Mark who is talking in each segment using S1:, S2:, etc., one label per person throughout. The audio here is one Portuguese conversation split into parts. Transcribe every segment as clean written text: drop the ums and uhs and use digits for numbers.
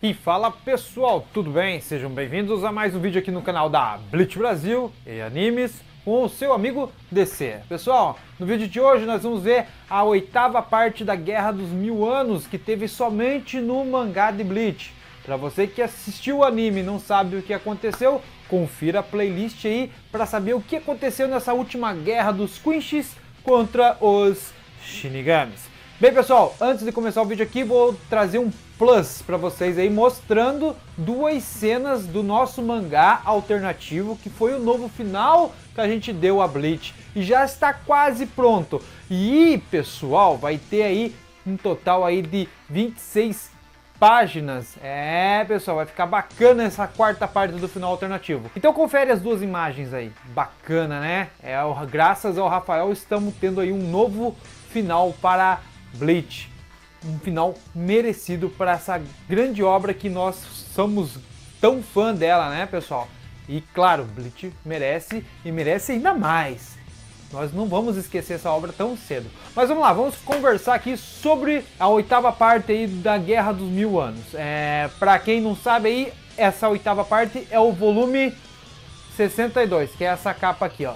S1: E fala pessoal, tudo bem? Sejam bem-vindos a mais um vídeo aqui no canal da Bleach Brasil e Animes com o seu amigo DC. Pessoal, no vídeo de hoje nós vamos ver a 8ª parte da Guerra dos Mil Anos que teve somente no mangá de Bleach. Para você que assistiu o anime e não sabe o que aconteceu, confira a playlist aí para saber o que aconteceu nessa última guerra dos Quinches contra os Shinigamis. Bem pessoal, antes de começar o vídeo aqui, vou trazer um plus para vocês aí, mostrando duas cenas do nosso mangá alternativo, que foi o novo final que a gente deu a Bleach, e já está quase pronto. E pessoal, vai ter aí um total aí de 26 páginas. Pessoal, vai ficar bacana essa 4ª parte do final alternativo. Então confere as duas imagens aí, bacana, né? Graças ao Rafael estamos tendo aí um novo final para Bleach, um final merecido para essa grande obra que nós somos tão fã dela, né pessoal? E claro, Bleach merece e merece ainda mais. Nós não vamos esquecer essa obra tão cedo. Mas vamos lá, vamos conversar aqui sobre a 8ª parte aí da Guerra dos Mil Anos. Para quem não sabe aí, essa 8ª parte é o volume 62, que é essa capa aqui, ó.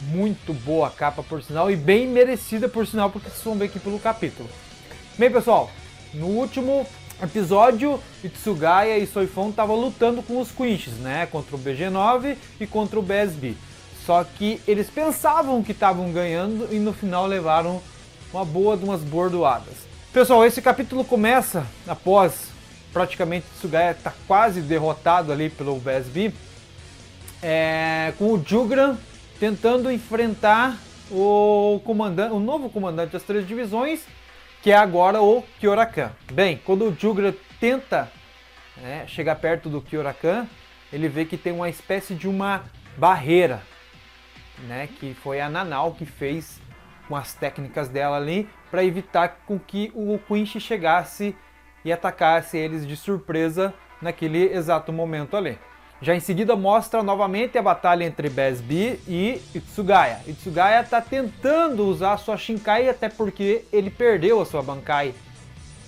S1: Muito boa a capa, por sinal, e bem merecida, por sinal, porque vocês vão ver aqui pelo capítulo. Bem, pessoal, no último episódio, Itsugaya e Soifon estavam lutando com os Quinches, né? Contra o BG9 e contra o BSB. Só que eles pensavam que estavam ganhando e no final levaram uma boa de umas bordoadas. Pessoal, esse capítulo começa após praticamente Itsugaya estar quase derrotado ali pelo BSB, com o Jugran tentando enfrentar o novo comandante das 3 divisões, que é agora o Kyorakan. Bem, quando o Jugran tenta chegar perto do Kyorakan, ele vê que tem uma espécie de uma barreira, né, que foi a Nanau que fez com as técnicas dela ali para evitar com que o Quinch chegasse e atacasse eles de surpresa naquele exato momento ali. Já em seguida mostra novamente a batalha entre BSB e Itsugaya. Itsugaya está tentando usar a sua Shinkai, até porque ele perdeu a sua Bankai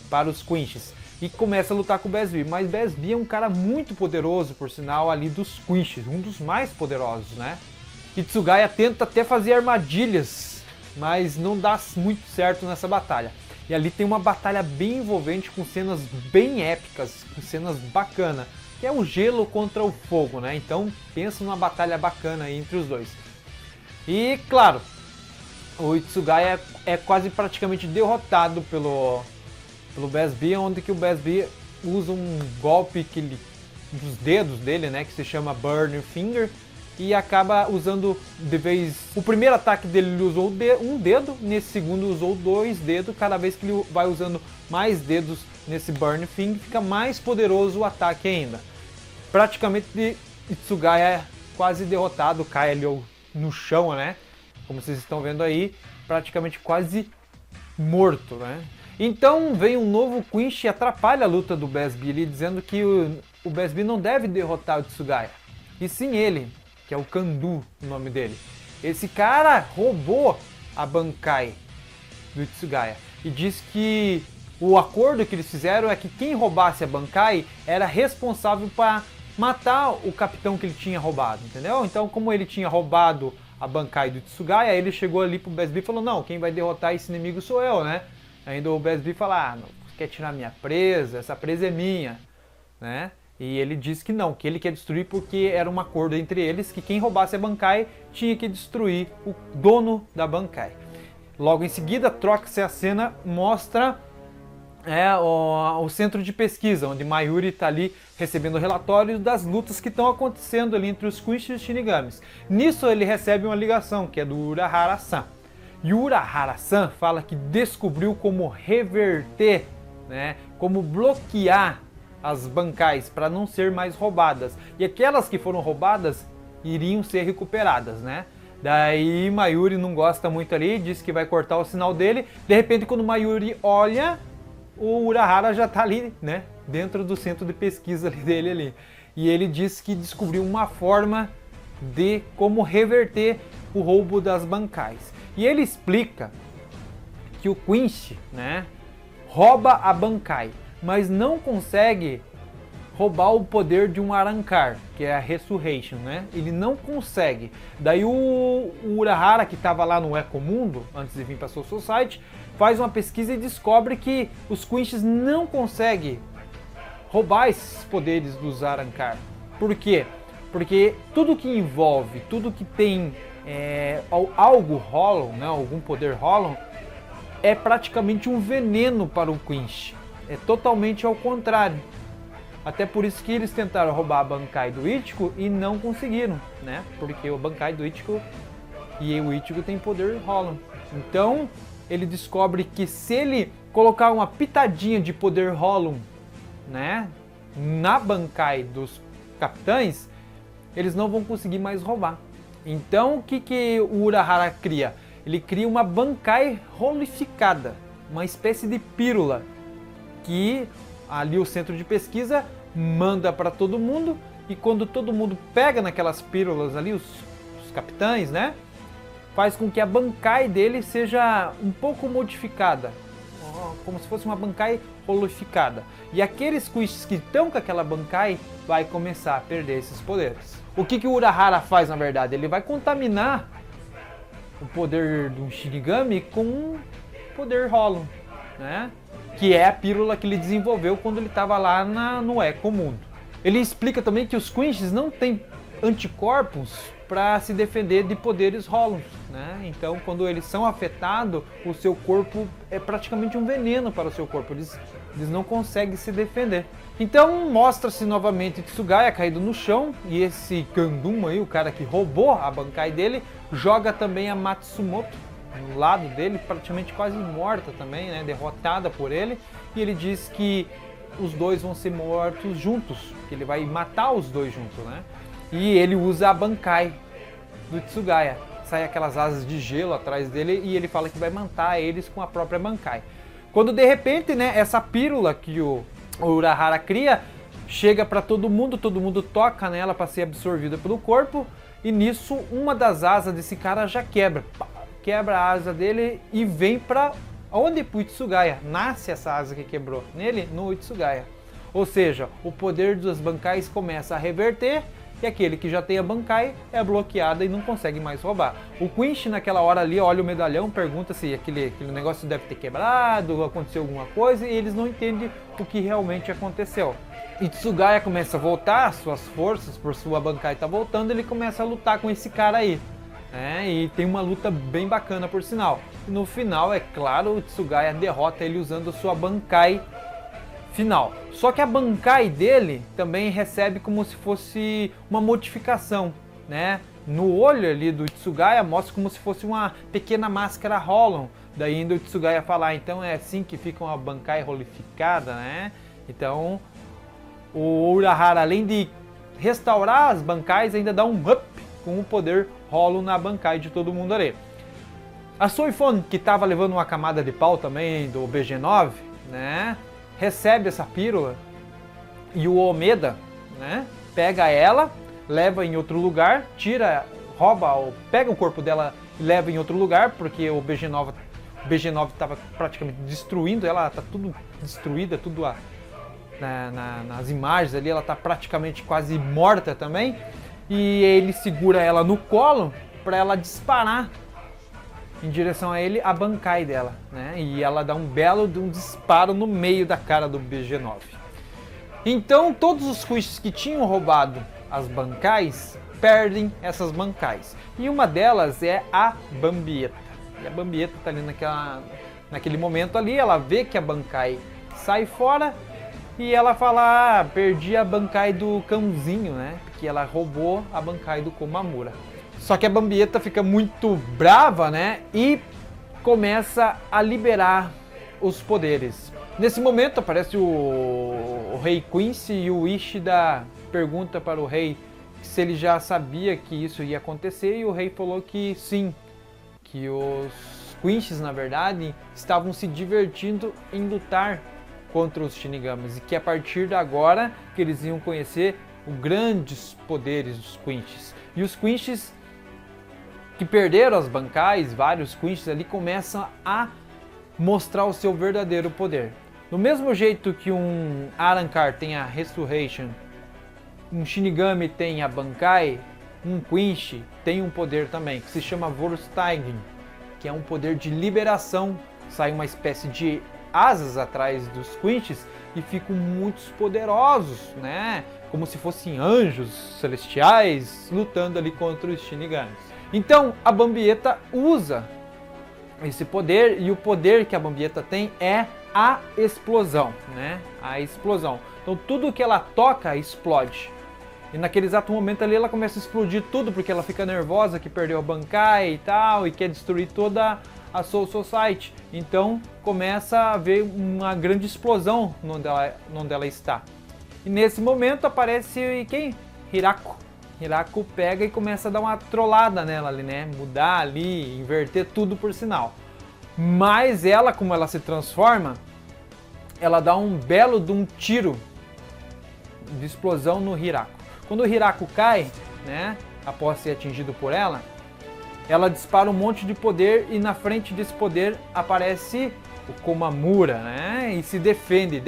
S1: para os Quinches. E começa a lutar com o BSB. Mas BSB é um cara muito poderoso, por sinal, ali dos Quinches. Um dos mais poderosos, né? Itsugaya tenta até fazer armadilhas, mas não dá muito certo nessa batalha. E ali tem uma batalha bem envolvente, com cenas bem épicas, com cenas bacanas. Que é o gelo contra o fogo, né? Então pensa numa batalha bacana aí entre os dois. E claro, o Itsugaya é quase praticamente derrotado pelo BSB, onde que o BSB usa um golpe dos dedos dele, né? Que se chama Burn Finger, e acaba usando de vez. O primeiro ataque dele ele usou um dedo, nesse segundo usou 2 dedos. Cada vez que ele vai usando mais dedos nesse Burn Finger, fica mais poderoso o ataque ainda. Praticamente Itsugaya é quase derrotado, cai ali no chão, né? Como vocês estão vendo aí, praticamente quase morto, né? Então vem um novo Quinch e atrapalha a luta do BSB ali, dizendo que o BSB não deve derrotar o Itsugaya, e sim ele, que é o Kandu, o nome dele. Esse cara roubou a Bankai do Itsugaya e diz que o acordo que eles fizeram é que quem roubasse a Bankai era responsável para matar o capitão que ele tinha roubado, entendeu? Então, como ele tinha roubado a Bankai do Itsugaya, ele chegou ali pro BSB e falou: não, quem vai derrotar esse inimigo sou eu, né? Ainda o BSB fala: não, quer tirar minha presa? Essa presa é minha, né? E ele disse que não, que ele quer destruir porque era um acordo entre eles, que quem roubasse a Bankai tinha que destruir o dono da Bankai. Logo em seguida, troca-se a cena, mostra o centro de pesquisa, onde Mayuri está ali recebendo relatórios das lutas que estão acontecendo ali entre os Quinch e os Shinigamis. Nisso ele recebe uma ligação, que é do Urahara-san. E Urahara-san fala que descobriu como reverter, né, como bloquear as Bankais para não ser mais roubadas. E aquelas que foram roubadas iriam ser recuperadas, né? Daí Mayuri não gosta muito ali, diz que vai cortar o sinal dele. De repente, quando Mayuri olha, o Urahara já está ali, né, dentro do centro de pesquisa dele ali. E ele diz que descobriu uma forma de como reverter o roubo das Bankais. E ele explica que o Quinch, né, rouba a Bankai,
S2: mas não consegue roubar o poder de um Arrancar, que é a Resurrection, né? Ele não consegue. Daí o Urahara, que estava lá no Ecomundo, antes de vir para a Soul Society, faz uma pesquisa e descobre que os Quinches não conseguem roubar esses poderes dos Arrancar. Por quê? Porque tudo que envolve, tudo que tem algo Hollow, né? Algum poder Hollow, é praticamente um veneno para o Quinch. É totalmente ao contrário. Até por isso que eles tentaram roubar a Bankai do Ichigo e não conseguiram, né? Porque o Bankai do Ichigo e o Ichigo tem poder Hollow. Então, ele descobre que se ele colocar uma pitadinha de poder Hollow, né, na Bankai dos capitães, eles não vão conseguir mais roubar. Então, o que o Urahara cria? Ele cria uma Bankai rolificada, uma espécie de pílula, que ali o centro de pesquisa manda para todo mundo, e quando todo mundo pega naquelas pílulas ali, os capitães, né, faz com que a Bankai dele seja um pouco modificada, como se fosse uma Bankai rolificada. E aqueles Quinches que estão com aquela Bankai vai começar a perder esses poderes. O que o Urahara faz na verdade? Ele vai contaminar o poder do Shinigami com um poder Hollow, né? Que é a pílula que ele desenvolveu quando ele estava lá no Ecomundo. Ele explica também que os Quinches não têm anticorpos para se defender de poderes Hollows, né? Então, quando eles são afetados, o seu corpo é praticamente um veneno para o seu corpo. Eles não conseguem se defender. Então, mostra-se novamente Tsugaya caído no chão, e esse Ganduma aí, o cara que roubou a Bankai dele, joga também a Matsumoto do lado dele, praticamente quase morta também, né, derrotada por ele, e ele diz que os dois vão ser mortos juntos, que ele vai matar os dois juntos, né? E ele usa a Bankai do Tsugaya, sai aquelas asas de gelo atrás dele e ele fala que vai matar eles com a própria Bankai. Quando de repente, né, essa pílula que o Urahara cria chega para todo mundo toca nela para ser absorvida pelo corpo, e nisso uma das asas desse cara já quebra a asa dele e vem para onde? Pro Itsugaya. Nasce essa asa que quebrou nele no Itsugaya. Ou seja, o poder dos Bankais começa a reverter, e aquele que já tem a Bankai é bloqueado e não consegue mais roubar. O Quinch naquela hora ali olha o medalhão, pergunta se aquele negócio deve ter quebrado, aconteceu alguma coisa, e eles não entendem o que realmente aconteceu. Itsugaya começa a voltar, suas forças, por sua Bankai tá voltando, ele começa a lutar com esse cara aí. E tem uma luta bem bacana por sinal. No final, é claro, o Tsugaya derrota ele usando sua Bankai final. Só que a Bankai dele também recebe como se fosse uma modificação, né? No olho ali do Tsugaya mostra como se fosse uma pequena máscara Hollow. Daí ainda o Tsugaya falar, então é assim que fica uma Bankai rolificada, né? Então o Urahara, além de restaurar as Bankais, ainda dá um up com o poder Hollow na Bankai de todo mundo ali. A Soifon, que estava levando uma camada de pau também do BG9, né, recebe essa pílula, e o Omeda, né, pega ela, leva em outro lugar, pega o corpo dela e leva em outro lugar, porque o BG9 estava praticamente destruindo ela, está tudo destruída, tudo nas imagens ali, ela está praticamente quase morta também. E ele segura ela no colo para ela disparar em direção a ele a Bankai dela, né? E ela dá um belo disparo no meio da cara do BG9. Então todos os Quinches que tinham roubado as Bankais perdem essas Bankais. E uma delas é a Bambieta. E a Bambieta tá ali naquele momento ali, ela vê que a Bankai sai fora e ela fala, perdi a Bankai do cãozinho, né? Porque ela roubou a Bankai do Komamura. Só que a Bambieta fica muito brava, né? E começa a liberar os poderes. Nesse momento aparece o Rei Quincy, e o Ishida pergunta para o rei se ele já sabia que isso ia acontecer, e o rei falou que sim, que os Quinches, na verdade, estavam se divertindo em lutar contra os Shinigamis, e que a partir de agora que eles iam conhecer os grandes poderes dos Quinches. E os Quinches que perderam as Bankais, vários Quinches ali, começam a mostrar o seu verdadeiro poder. Do mesmo jeito que um Arrancar tem a Resurrection, um Shinigami tem a Bankai, um Quinch tem um poder também, que se chama Vorsteigen, que é um poder de liberação. Sai uma espécie de asas atrás dos Quinches e ficam muito poderosos, né? Como se fossem anjos celestiais lutando ali contra os Shinigamis. Então a Bambieta usa esse poder, e o poder que a Bambieta tem é a explosão, né? A explosão. Então tudo que ela toca explode. E naquele exato momento ali ela começa a explodir tudo, porque ela fica nervosa que perdeu a Bankai e tal, e quer destruir toda a Soul Society. Então começa a haver uma grande explosão onde ela está. E nesse momento aparece quem? Hirako. Hirako pega e começa a dar uma trollada nela ali, né? Mudar ali, inverter tudo por sinal. Mas ela, como ela se transforma, ela dá um belo de um tiro de explosão no Hirako. Quando o Hirako cai, né, após ser atingido por ela dispara um monte de poder, e na frente desse poder aparece o Komamura, né, e se defende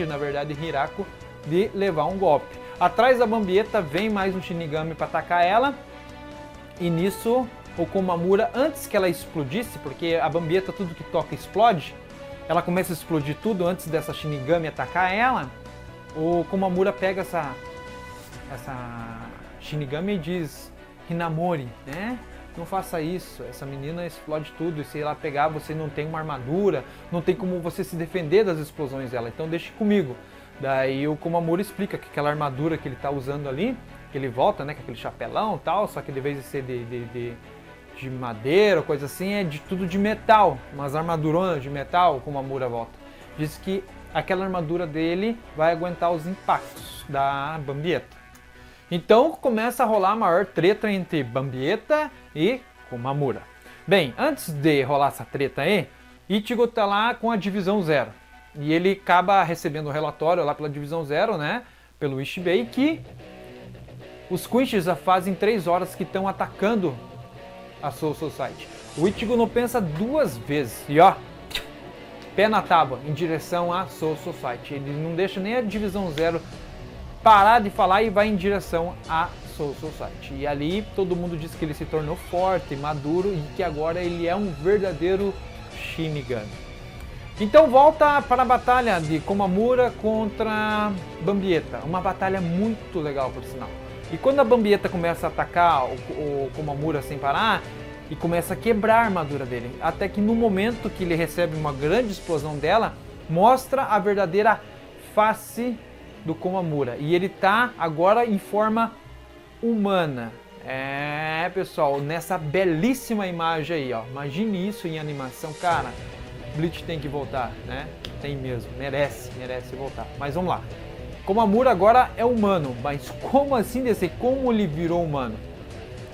S2: na verdade Hirako de levar um golpe. Atrás da Bambieta vem mais um Shinigami para atacar ela, e nisso o Komamura, antes que ela explodisse, porque a Bambieta tudo que toca explode, ela começa a explodir tudo antes dessa Shinigami atacar ela. O Komamura pega essa Shinigami e diz: Hinamori, né? Não faça isso, essa menina explode tudo, e se ela pegar, você não tem uma armadura, não tem como você se defender das explosões dela, então deixe comigo. Daí o Komamura explica que aquela armadura que ele está usando ali, que ele volta, né, com aquele chapelão e tal, só que de vez de ser de madeira ou coisa assim, é de tudo de metal, umas armaduronas de metal, o Komamura volta. Diz que aquela armadura dele vai aguentar os impactos da Bambieta. Então começa a rolar a maior treta entre Bambieta e Komamura. Bem, antes de rolar essa treta aí, Ichigo tá lá com a Divisão Zero. E ele acaba recebendo um relatório lá pela Divisão Zero, né, pelo Ishibei, que os Quinches já fazem 3 horas que estão atacando a Soul Society. O Ichigo não pensa duas vezes, e ó, pé na tábua em direção à Soul Society. Ele não deixa nem a Divisão Zero parar de falar e vai em direção à Soul Society. E ali todo mundo diz que ele se tornou forte, maduro, e que agora ele é um verdadeiro Shinigami. Então volta para a batalha de Komamura contra Bambieta. Uma batalha muito legal, por sinal. E quando a Bambieta começa a atacar o Komamura sem parar, e começa a quebrar a armadura dele, até que no momento que ele recebe uma grande explosão dela, mostra a verdadeira face do Komamura. E ele tá agora em forma humana. É, pessoal, nessa belíssima imagem aí, ó. Imagine isso em animação, cara. Bleach tem que voltar, né? Tem mesmo, merece voltar. Mas vamos lá. Komamura agora é humano, mas como assim DC? Como ele virou humano?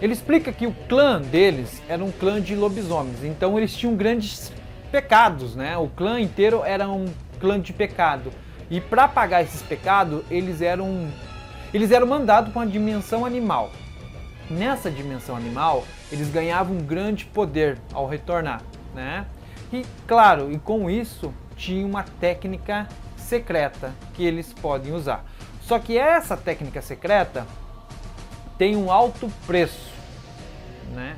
S2: Ele explica que o clã deles era um clã de lobisomens, então eles tinham grandes pecados, né? O clã inteiro era um clã de pecado. E para pagar esses pecados, eles eram mandados para uma dimensão animal. Nessa dimensão animal, eles ganhavam um grande poder ao retornar, né? E claro, e com isso tinha uma técnica secreta que eles podem usar. Só que essa técnica secreta tem um alto preço, né?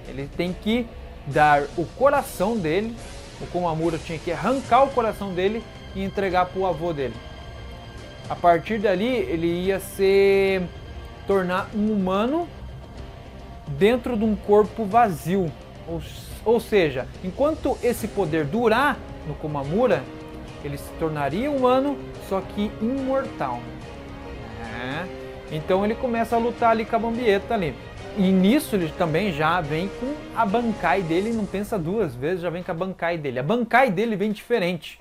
S2: Ele tem que dar o coração dele, o Komamura tinha que arrancar o coração dele e entregar para o avô dele. A partir dali ele ia se tornar um humano dentro de um corpo vazio. Ou seja, enquanto esse poder durar no Komamura, ele se tornaria humano, só que imortal. Então ele começa a lutar ali com a Bambieta ali. E nisso ele também já vem com a Bankai dele, não pensa duas vezes, já vem com a Bankai dele. A Bankai dele vem diferente.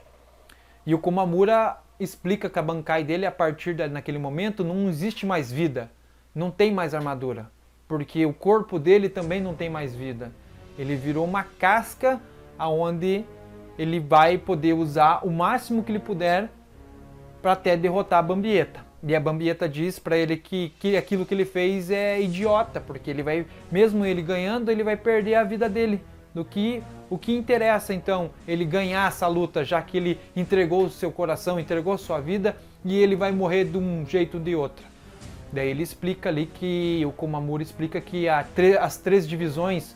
S2: E o Komamura explica que a Bankai dele, a partir naquele momento, não existe mais vida. Não tem mais armadura. Porque o corpo dele também não tem mais vida. Ele virou uma casca aonde ele vai poder usar o máximo que ele puder para até derrotar a Bambieta. E a Bambieta diz para ele que aquilo que ele fez é idiota, porque ele vai, mesmo ele ganhando, ele vai perder a vida dele. do que o que interessa então ele ganhar essa luta, já que ele entregou o seu coração, entregou sua vida e ele vai morrer de um jeito ou de outro. Daí ele explica ali que o Komamura explica que as 3 divisões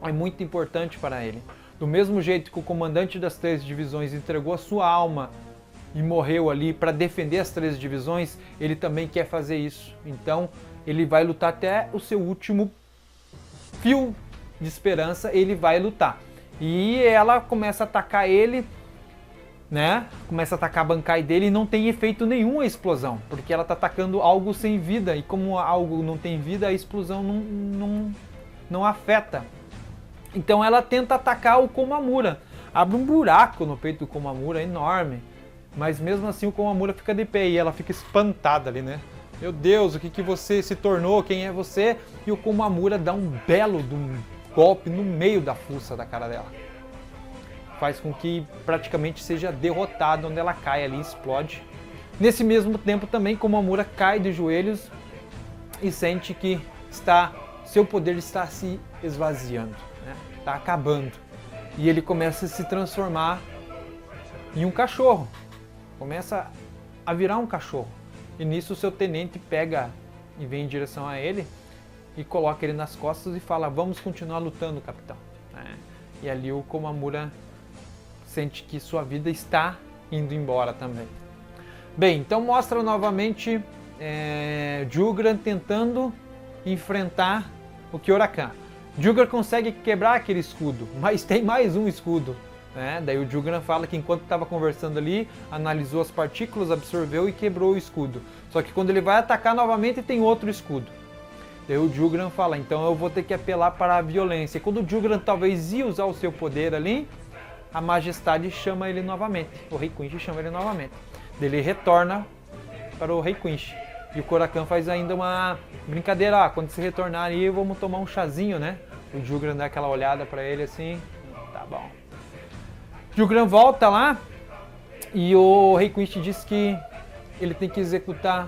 S2: é muito importante para ele. Do mesmo jeito que o comandante das 3 divisões entregou a sua alma e morreu ali para defender as 3 divisões, ele também quer fazer isso. Então ele vai lutar até o seu último fio de esperança, ele vai lutar. E ela começa a atacar ele, né? Começa a atacar a Bankai dele e não tem efeito nenhum a explosão, porque ela tá atacando algo sem vida, e como algo não tem vida, a explosão não afeta. Então ela tenta atacar o Komamura, abre um buraco no peito do Komamura enorme, mas mesmo assim o Komamura fica de pé e ela fica espantada ali, né? Meu Deus, o que você se tornou? Quem é você? E o Komamura dá um belo golpe no meio da fuça da cara dela. Faz com que praticamente seja derrotada, onde ela cai ali, explode. Nesse mesmo tempo também Komamura cai de joelhos e sente que seu poder está se esvaziando, né? Está acabando. E ele começa a se transformar em um cachorro. Começa a virar um cachorro. E nisso o seu tenente pega e vem em direção a ele e coloca ele nas costas e fala: vamos continuar lutando, capitão. E ali o Komamura sente que sua vida está indo embora também. Bem, então mostra novamente Jugra tentando enfrentar o Kyorakan. Jugra consegue quebrar aquele escudo, mas tem mais um escudo. Daí o Jugra fala que enquanto estava conversando ali, analisou as partículas, absorveu e quebrou o escudo. Só que quando ele vai atacar novamente tem outro escudo. Daí o Jugra fala: então eu vou ter que apelar para a violência. E quando o Jugra talvez ia usar o seu poder ali, a Majestade chama ele novamente. O Rei Quinch chama ele novamente. Daí ele retorna para o Rei Quinch. E o Kyorakan faz ainda uma brincadeira: quando você retornar aí, vamos tomar um chazinho, né? O Jugra dá aquela olhada para ele assim: tá bom. Jugran volta lá e o Rei Quinch diz que ele tem que executar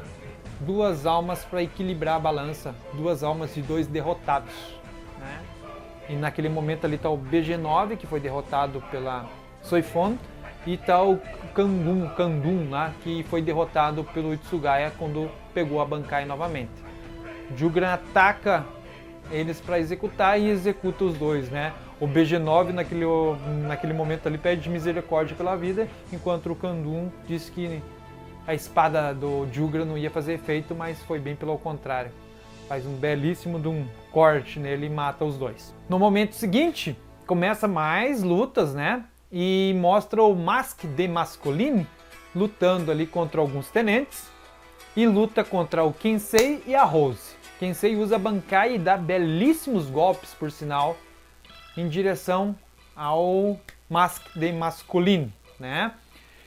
S2: 2 almas para equilibrar a balança, 2 almas de 2 derrotados, né? E naquele momento ali está o BG9, que foi derrotado pela Soifon, e está o Kandun lá, que foi derrotado pelo Itsugaya quando pegou a Bankai novamente. Jugran ataca eles para executar e executa os 2, né? O BG9 naquele momento ali pede misericórdia pela vida, enquanto o Kandun diz que a espada do Jugra não ia fazer efeito, mas foi bem pelo contrário. Faz um belíssimo corte nele e mata os 2. No momento seguinte, começa mais lutas, né? E mostra o Mask de Masculine lutando ali contra alguns tenentes e luta contra o Kensei e a Rose. Kensei usa a Bankai e dá belíssimos golpes, por sinal, em direção ao Mask de Masculine, né?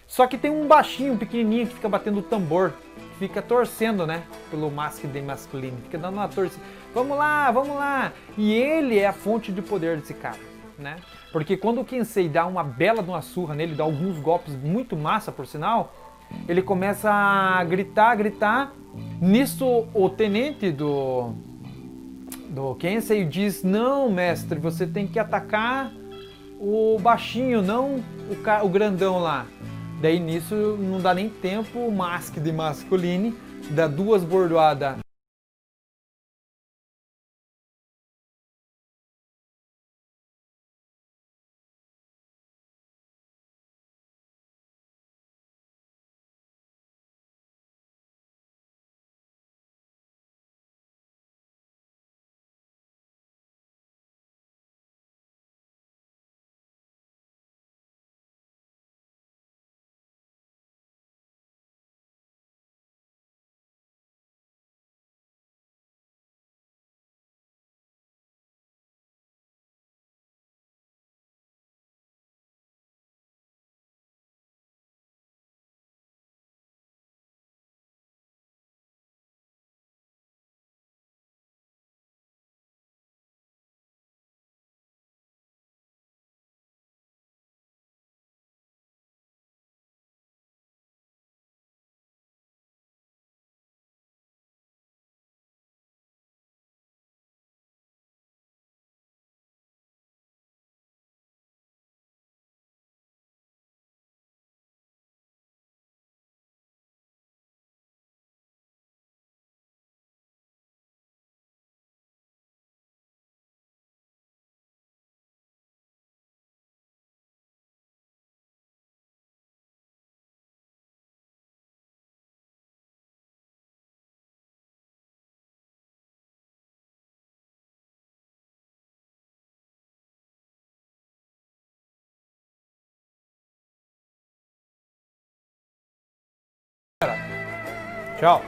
S2: Só que tem um baixinho, pequenininho, que fica batendo o tambor, fica torcendo, né, pelo Mask de Masculine, fica dando uma torcida. Vamos lá, vamos lá! E ele é a fonte de poder desse cara, né? Porque quando o Kensei dá uma bela de uma surra nele, dá alguns golpes muito massa, por sinal, ele começa a gritar. Nisso, o tenente do Kensei diz: não, mestre, você tem que atacar o baixinho, não o grandão lá. Daí nisso não dá nem tempo, o Mask de Masculine dá 2 bordoadas
S1: Tchau!